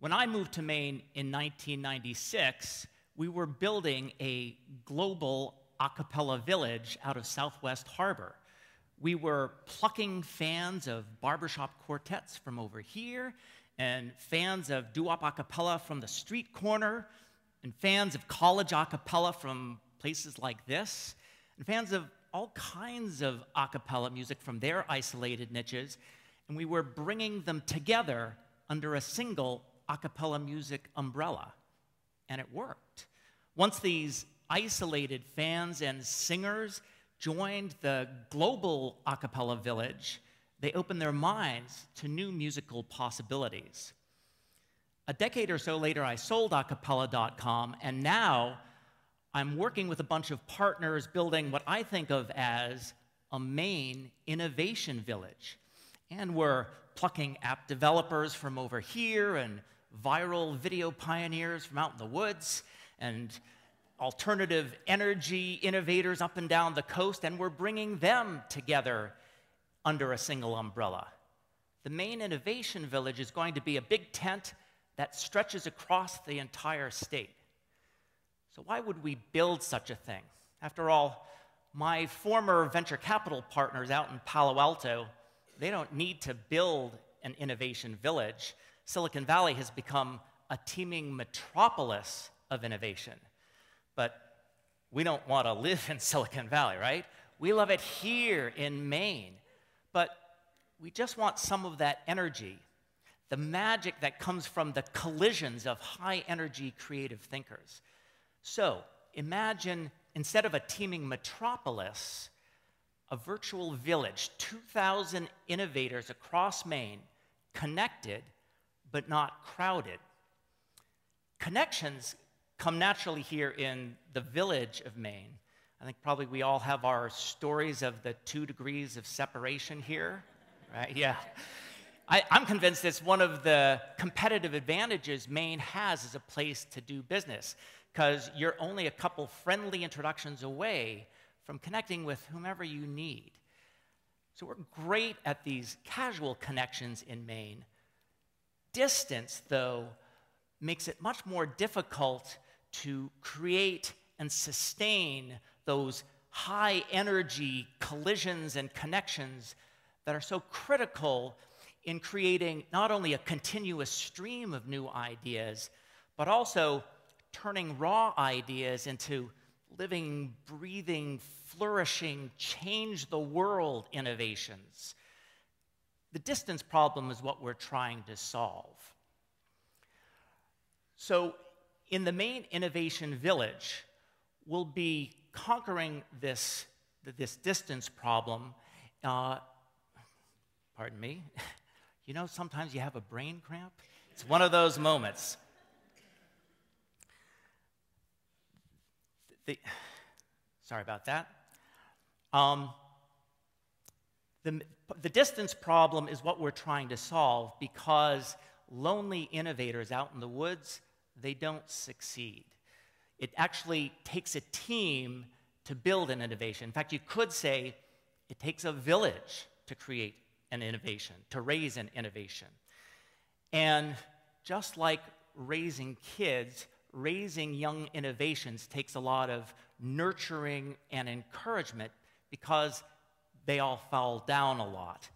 When I moved to Maine in 1996, we were building a global a cappella village out of Southwest Harbor. We were plucking fans of barbershop quartets from over here, and fans of doo-wop a cappella from the street corner, and fans of college a cappella from places like this, and fans of all kinds of a cappella music from their isolated niches, and we were bringing them together under a single a cappella music umbrella, and it worked. Once these isolated fans and singers joined the global a cappella village, they opened their minds to new musical possibilities. A decade or so later, I sold acapella.com, and now I'm working with a bunch of partners building what I think of as a Maine innovation village. And we're plucking app developers from over here, and viral video pioneers from out in the woods, and alternative energy innovators up and down the coast, and we're bringing them together under a single umbrella. The Maine Innovation Village is going to be a big tent that stretches across the entire state. So why would we build such a thing? After all, my former venture capital partners out in Palo Alto, they don't need to build an innovation village. Silicon Valley has become a teeming metropolis of innovation. But we don't want to live in Silicon Valley, right? We love it here in Maine. But we just want some of that energy, the magic that comes from the collisions of high-energy creative thinkers. So imagine, instead of a teeming metropolis, a virtual village, 2,000 innovators across Maine, connected but not crowded. Connections come naturally here in the village of Maine. I think probably we all have our stories of the 2 degrees of separation here, right? Yeah. I'm convinced it's one of the competitive advantages Maine has as a place to do business, because you're only a couple friendly introductions away from connecting with whomever you need. So we're great at these casual connections in Maine. Distance, though, makes it much more difficult to create and sustain those high-energy collisions and connections that are so critical in creating not only a continuous stream of new ideas, but also turning raw ideas into living, breathing, flourishing, change-the-world innovations. The distance problem is what we're trying to solve. So in the Maine Innovation Village, we'll be conquering this distance problem. Pardon me. You know, sometimes you have a brain cramp. It's one of those moments. Sorry about that. The distance problem is what we're trying to solve, because lonely innovators out in the woods, they don't succeed. It actually takes a team to build an innovation. In fact, you could say it takes a village to create an innovation, to raise an innovation. And just like raising kids, raising young innovations takes a lot of nurturing and encouragement, because they all fall down a lot.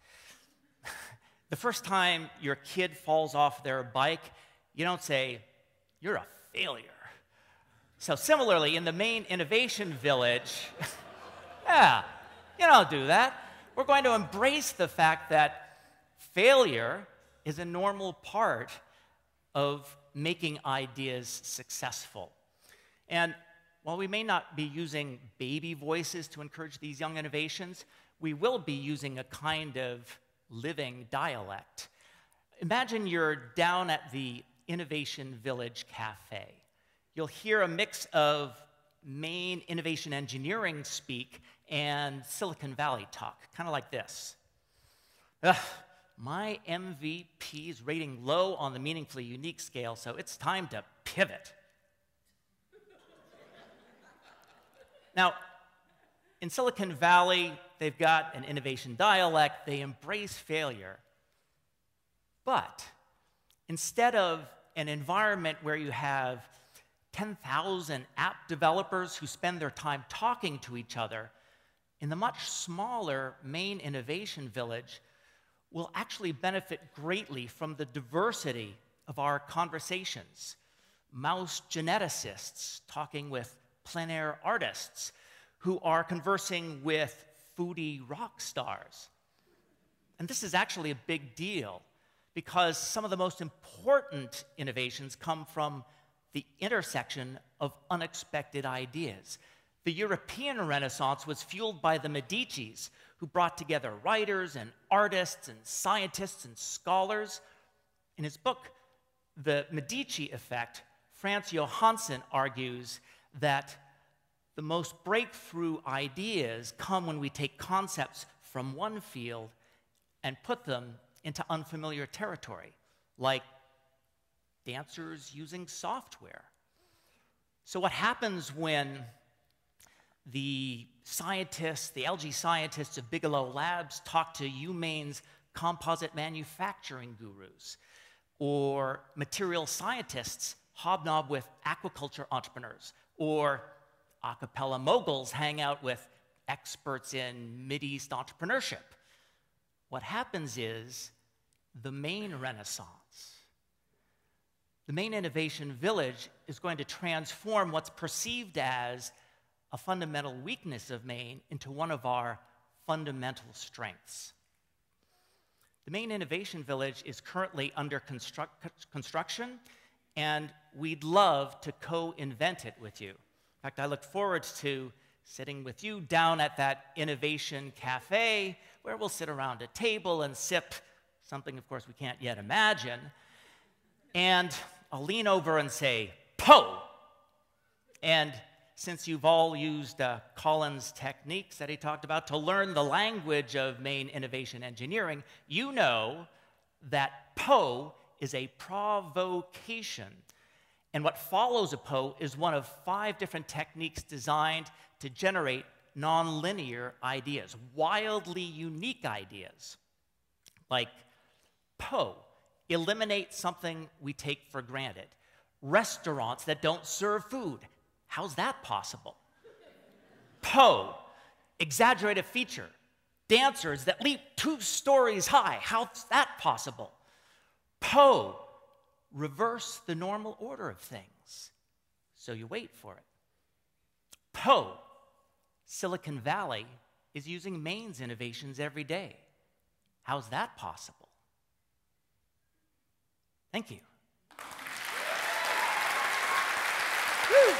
The first time your kid falls off their bike, you don't say, "You're a failure." So similarly, in the Maine Innovation Village, yeah, you don't do that. We're going to embrace the fact that failure is a normal part of making ideas successful. And while we may not be using baby voices to encourage these young innovations, we will be using a kind of living dialect. Imagine you're down at the Innovation Village Cafe. You'll hear a mix of Maine innovation engineering speak and Silicon Valley talk, kind of like this. My MVP is rating low on the meaningfully unique scale, so it's time to pivot. Now, in Silicon Valley, they've got an innovation dialect. They embrace failure. But instead of an environment where you have 10,000 app developers who spend their time talking to each other, in the much smaller Maine Innovation Village, will actually benefit greatly from the diversity of our conversations. Mouse geneticists talking with plein air artists who are conversing with foodie rock stars. And this is actually a big deal because some of the most important innovations come from the intersection of unexpected ideas. The European Renaissance was fueled by the Medicis, who brought together writers and artists and scientists and scholars. In his book, The Medici Effect, Franz Johansson argues that the most breakthrough ideas come when we take concepts from one field and put them into unfamiliar territory, like dancers using software. So what happens when the scientists, the algae scientists of Bigelow Labs talk to UMaine's composite manufacturing gurus, or material scientists hobnob with aquaculture entrepreneurs, or a cappella moguls hang out with experts in Mideast entrepreneurship? What happens is the Maine Renaissance. The Maine Innovation Village is going to transform what's perceived as a fundamental weakness of Maine into one of our fundamental strengths. The Maine Innovation Village is currently under construction, and we'd love to co-invent it with you. In fact, I look forward to sitting with you down at that innovation cafe where we'll sit around a table and sip something, of course, we can't yet imagine. And I'll lean over and say, "Po!" And since you've all used Colin's techniques that he talked about to learn the language of Maine innovation engineering, you know that PO is a provocation. And what follows a PO is one of 5 different techniques designed to generate nonlinear ideas, wildly unique ideas. Like PO, eliminate something we take for granted. Restaurants that don't serve food. How's that possible? PO, exaggerate a feature. Dancers that leap 2 stories high. How's that possible? PO, reverse the normal order of things. So you wait for it. PO, Silicon Valley is using Maine's innovations every day. How's that possible? Thank you. Woo.